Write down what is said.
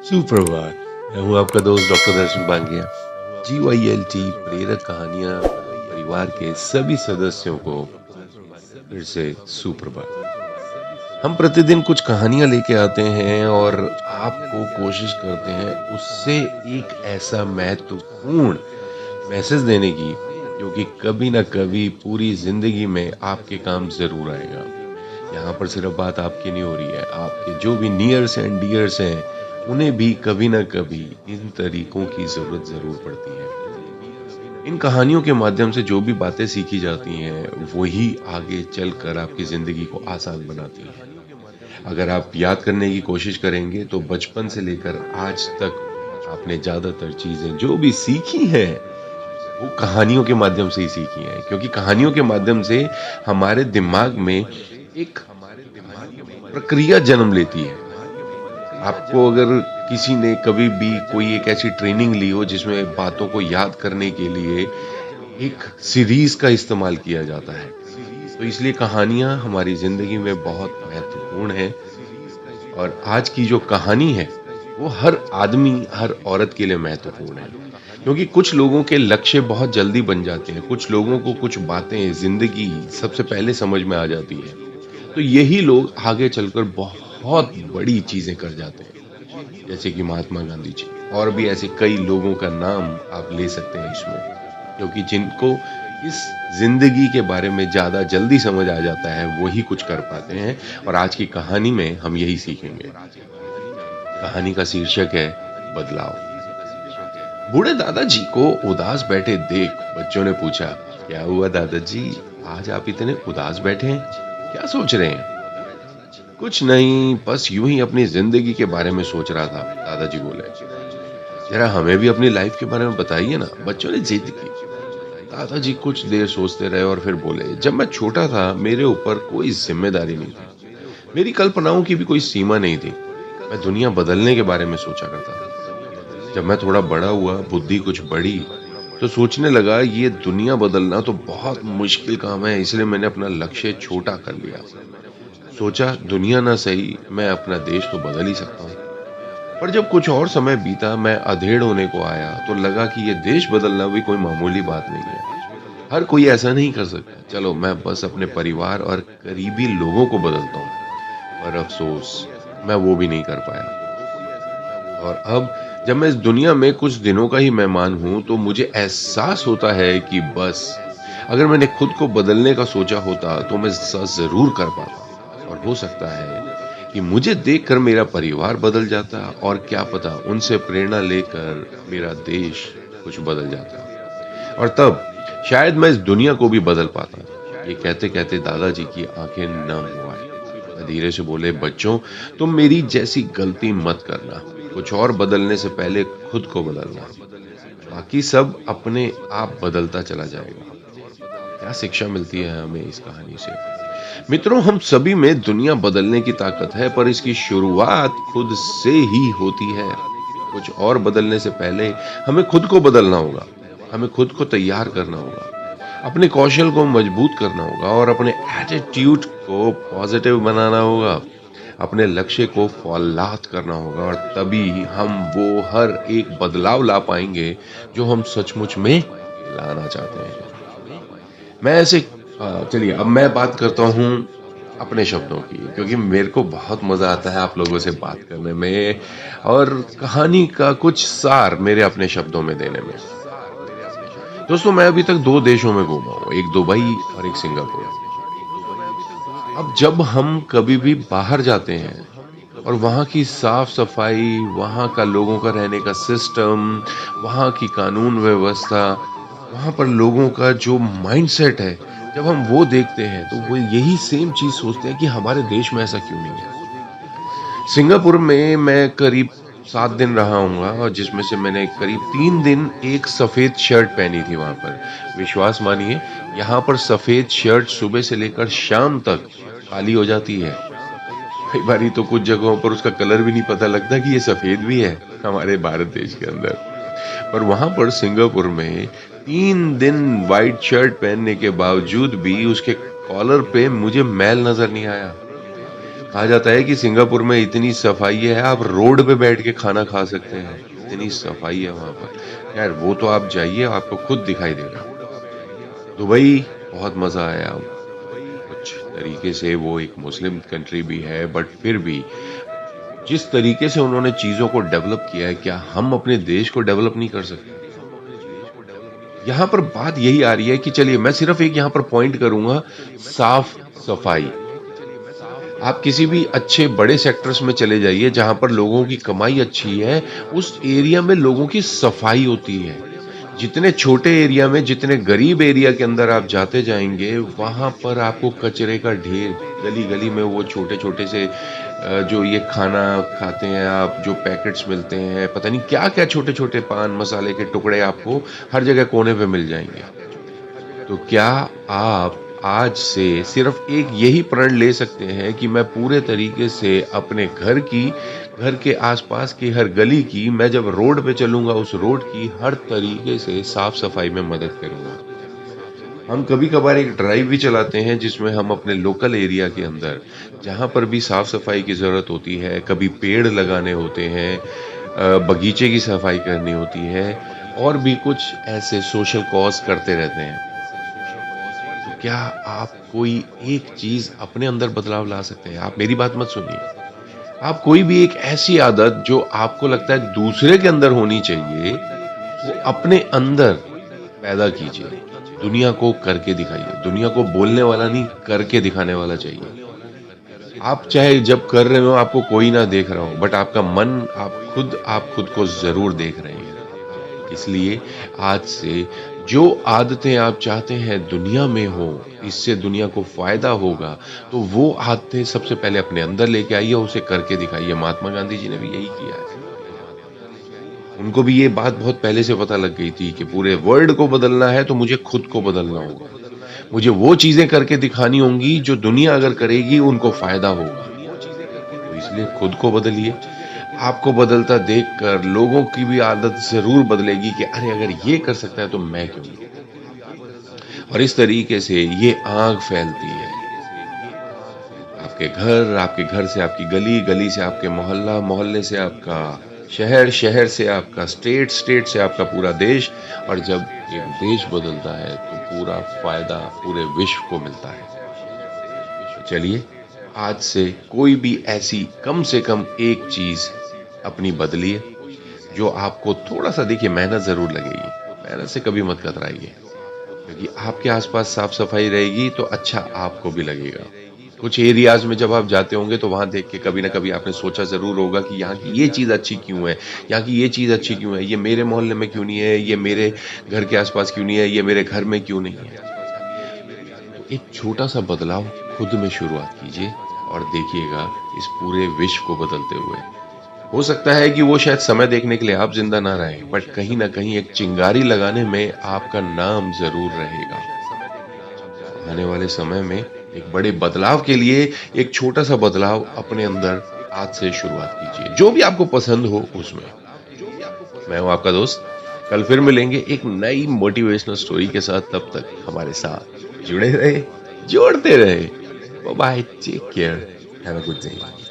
सुप्रभात। मैं हूँ आपका दोस्त डॉक्टर दर्शन बांगिया। GYLT प्रेरक कहानियाँ परिवार के सभी सदस्यों को फिर से सुप्रभात। हम प्रतिदिन कुछ कहानियाँ लेके आते हैं और आपको कोशिश करते हैं उससे एक ऐसा महत्वपूर्ण मैसेज देने की, जो कि कभी ना कभी पूरी ज़िंदगी में आपके काम ज़रूर आएगा। यहाँ पर सिर्फ बात आपकी नहीं हो रही है, आपके जो भी नियर्स एंड डियर्स हैं, उन्हें भी कभी न कभी इन तरीकों की ज़रूरत ज़रूर पड़ती है। इन कहानियों के माध्यम से जो भी बातें सीखी जाती हैं, वही आगे चलकर आपकी ज़िंदगी को आसान बनाती हैं। अगर आप याद करने की कोशिश करेंगे, तो बचपन से लेकर आज तक आपने ज़्यादातर चीज़ें जो भी सीखी हैं, वो कहानियों के माध्यम से ही सीखी हैं। क्योंकि कहानियों के माध्यम से हमारे दिमाग में एक प्रक्रिया जन्म लेती है। आपको अगर किसी ने कभी भी कोई एक ऐसी ट्रेनिंग ली हो जिसमें बातों को याद करने के लिए एक सीरीज़ का इस्तेमाल किया जाता है, तो इसलिए कहानियाँ हमारी ज़िंदगी में बहुत महत्वपूर्ण हैं। और आज की जो कहानी है, वो हर आदमी, हर औरत के लिए महत्वपूर्ण है। क्योंकि कुछ लोगों के लक्ष्य बहुत जल्दी बन जाते हैं, कुछ लोगों को कुछ बातें ज़िंदगी सबसे पहले समझ में आ जाती है। तो यही लोग आगे चलकर बहुत बड़ी चीज़ें कर जाते हैं। जैसे कि महात्मा गांधी जी, और भी ऐसे कई लोगों का नाम आप ले सकते हैं इसमें, क्योंकि जिनको इस ज़िंदगी के बारे में ज़्यादा जल्दी समझ आ जाता है, वही कुछ कर पाते हैं। और आज की कहानी में हम यही सीखेंगे। कहानी का शीर्षक है बदलाव। बूढ़े दादाजी को उदास बैठे देख बच्चों ने पूछा, क्या हुआ दादाजी, आज आप इतने उदास बैठे हैं, क्या सोच रहे हैं? कुछ नहीं, बस यूं ही अपनी जिंदगी के बारे में सोच रहा था, दादाजी बोले। जरा हमें भी अपनी लाइफ के बारे में बताइए ना, बच्चों ने जिद की। दादाजी कुछ देर सोचते रहे और फिर बोले, जब मैं छोटा था, मेरे ऊपर कोई जिम्मेदारी नहीं थी, मेरी कल्पनाओं की भी कोई सीमा नहीं थी। मैं दुनिया बदलने के बारे में सोचा करता था। जब मैं थोड़ा बड़ा हुआ, बुद्धि कुछ बढ़ी, तो सोचने लगा ये दुनिया बदलना तो बहुत मुश्किल काम है, इसलिए मैंने अपना लक्ष्य छोटा कर लिया। सोचा दुनिया ना सही, मैं अपना देश तो बदल ही सकता हूँ। पर जब कुछ और समय बीता, मैं अधेड़ होने को आया, तो लगा कि ये देश बदलना भी कोई मामूली बात नहीं है। हर कोई ऐसा नहीं कर सकता। चलो मैं बस अपने परिवार और करीबी लोगों को बदलता हूँ। पर अफसोस, मैं वो भी नहीं कर पाया। और अब जब मैं इस दुनिया में कुछ दिनों का ही मेहमान हूँ, तो मुझे एहसास होता है कि बस अगर मैंने खुद को बदलने का सोचा होता, तो मैं ज़रूर कर पाता। और हो सकता है कि मुझे देखकर मेरा परिवार बदल जाता, और क्या पता उनसे प्रेरणा लेकर मेरा देश कुछ बदल जाता। और तब शायद मैं इस दुनिया को भी बदल पाता। ये कहते-कहते दादाजी की आंखें नम हो आई। धीरे से बोले, बच्चों, तुम मेरी जैसी गलती मत करना। कुछ और बदलने से पहले खुद को बदलना। बाकी सब अपने आप बदलता चला जाएगा। क्या शिक्षा मिलती है हमें इस कहानी से? मित्रों, हम सभी में दुनिया बदलने की ताकत है, पर इसकी शुरुआत खुद से ही होती है। कुछ और बदलने से पहले हमें खुद को बदलना होगा। हमें खुद को तैयार करना होगा। अपने कौशल को मजबूत करना होगा और अपने एटीट्यूड को पॉजिटिव बनाना होगा। अपने लक्ष्य को फौलाद करना होगा, और तभी हम वो हर एक बदलाव ला पाएंगे जो हम सचमुच में लाना चाहते हैं। मैं ऐसे चलिए अब मैं बात करता हूँ अपने शब्दों की, क्योंकि मेरे को बहुत मज़ा आता है आप लोगों से बात करने में और कहानी का कुछ सार मेरे अपने शब्दों में देने में। दोस्तों, मैं अभी तक 2 देशों में घूमा हूँ, एक दुबई और एक सिंगापुर। अब जब हम कभी भी बाहर जाते हैं और वहाँ की साफ-सफाई, वहाँ का लोगों का रहने का सिस्टम, वहाँ की कानून व्यवस्था, वहाँ पर लोगों का जो माइंडसेट है, जब हम वो देखते हैं, तो वो यही सेम चीज़ सोचते हैं कि हमारे देश में ऐसा क्यों नहीं है। सिंगापुर में मैं करीब 7 दिन रहा हूँगा, और जिसमें से मैंने करीब 3 दिन एक सफ़ेद शर्ट पहनी थी वहाँ पर। विश्वास मानिए, यहाँ पर सफ़ेद शर्ट सुबह से लेकर शाम तक काली हो जाती है। कई बारी तो कुछ जगहों पर उसका कलर भी नहीं पता लगता कि ये सफ़ेद भी है हमारे भारत देश के अंदर। पर वहाँ पर सिंगापुर में 3 दिन व्हाइट शर्ट पहनने के बावजूद भी उसके कॉलर पे मुझे मैल नज़र नहीं आया। कहा जाता है कि सिंगापुर में इतनी सफाई है, आप रोड पे बैठ के खाना खा सकते हैं, इतनी सफाई है वहाँ पर। खैर वो तो आप जाइए, आपको खुद दिखाई देगा। दुबई बहुत मज़ा आया। कुछ तरीके से वो एक मुस्लिम कंट्री भी है, बट फिर भी जिस तरीके से उन्होंने चीज़ों को डेवलप किया है, क्या हम अपने देश को डेवलप नहीं कर सकते? यहाँ पर बात यही आ रही है कि चलिए मैं सिर्फ एक यहाँ पर पॉइंट करूँगा, साफ-सफाई। आप किसी भी अच्छे बड़े सेक्टर्स में चले जाइए जहाँ पर लोगों की कमाई अच्छी है, उस एरिया में लोगों की सफाई होती है। जितने छोटे एरिया में, जितने गरीब एरिया के अंदर आप जाते जाएँगे, वहाँ पर आपको कचरे का ढेर, गली-गली में वो छोटे-छोटे से जो ये खाना खाते हैं आप, जो पैकेट्स मिलते हैं, पता नहीं क्या-क्या छोटे-छोटे पान मसाले के टुकड़े आपको हर जगह कोने पे मिल जाएँगे। तो क्या आप आज से सिर्फ एक यही प्रण ले सकते हैं कि मैं पूरे तरीके से अपने घर के आसपास की हर गली की, मैं जब रोड पे चलूँगा उस रोड की हर तरीके से साफ-सफाई में मदद करूँगा। हम कभी-कभार एक ड्राइव भी चलाते हैं जिसमें हम अपने लोकल एरिया के अंदर जहाँ पर भी साफ-सफाई की ज़रूरत होती है, कभी पेड़ लगाने होते हैं, बगीचे की सफाई करनी होती है और भी कुछ ऐसे सोशल कॉज़ करते रहते हैं। तो क्या आप कोई एक चीज़ अपने अंदर बदलाव ला सकते हैं? आप मेरी बात मत सुनिए। आप कोई भी एक ऐसी आदत जो आपको लगता है दूसरे के अंदर होनी चाहिए, वो अपने अंदर पैदा कीजिए। दुनिया को करके दिखाइए। दुनिया को बोलने वाला नहीं, करके दिखाने वाला चाहिए। आप चाहे जब कर रहे हो आपको कोई ना देख रहा हो, बट आपका मन आप खुद को ज़रूर देख रहे हैं। इसलिए आज से जो आदतें आप चाहते हैं दुनिया में हो, इससे दुनिया को फ़ायदा होगा, तो वो आदतें सबसे पहले अपने अंदर लेके आइए और उसे करके दिखाइए। महात्मा गांधी जी ने भी यही किया है। उनको भी ये बात बहुत पहले से पता लग गई थी कि पूरे वर्ल्ड को बदलना है तो मुझे खुद को बदलना होगा। मुझे वो चीज़ें करके दिखानी होंगी जो दुनिया अगर करेगी उनको फ़ायदा होगा। तो इसलिए खुद को बदलिए। आपको बदलता देखकर लोगों की भी आदत ज़रूर बदलेगी कि अरे अगर ये कर सकता है तो मैं क्यों नहीं? और इस तरीके से ये आग फैलती है। आपके घर से आपकी गली, गली से आपके मोहल्ला, मोहल्ले से आपका शहर, शहर से आपका स्टेट, स्टेट से आपका पूरा देश और जब एक देश बदलता है तो पूरा फ़ायदा पूरे विश्व को मिलता है। तो चलिए आज से कोई भी ऐसी कम से कम एक चीज़ अपनी बदलिए जो आपको थोड़ा-सा देखिए मेहनत ज़रूर लगेगी। मेहनत से कभी मत कतराइए क्योंकि आपके आस-पास साफ-सफाई रहेगी तो अच्छा आपको भी लगेगा। कुछ एरियाज़ में जब आप जाते होंगे तो वहाँ देख के कभी न कभी आपने सोचा ज़रूर होगा कि यहाँ की ये चीज़ अच्छी क्यों है? यहाँ की ये चीज़ अच्छी क्यों है? ये मेरे मोहल्ले में क्यों नहीं है? ये मेरे घर के आस-पास क्यों नहीं है? ये मेरे घर में क्यों नहीं है? तो एक छोटा-सा बदलाव खुद में शुरुआत कीजिए और देखिएगा इस पूरे विश्व को बदलते हुए। हो सकता है कि वो शायद समय देखने के लिए आप ज़िंदा ना रहें, बट कहीं न कहीं एक चिंगारी लगाने में आपका नाम ज़रूर रहेगा। आने वाले समय में एक बड़े बदलाव के लिए एक छोटा-सा बदलाव अपने अंदर आज से शुरुआत कीजिए, जो भी आपको पसंद हो उसमें। मैं हूँ आपका दोस्त, कल फिर मिलेंगे एक नई मोटिवेशनल स्टोरी के साथ, तब तक हमारे साथ जुड़े रहे, जोड़ते रहे। Bye bye, take care, have a good day.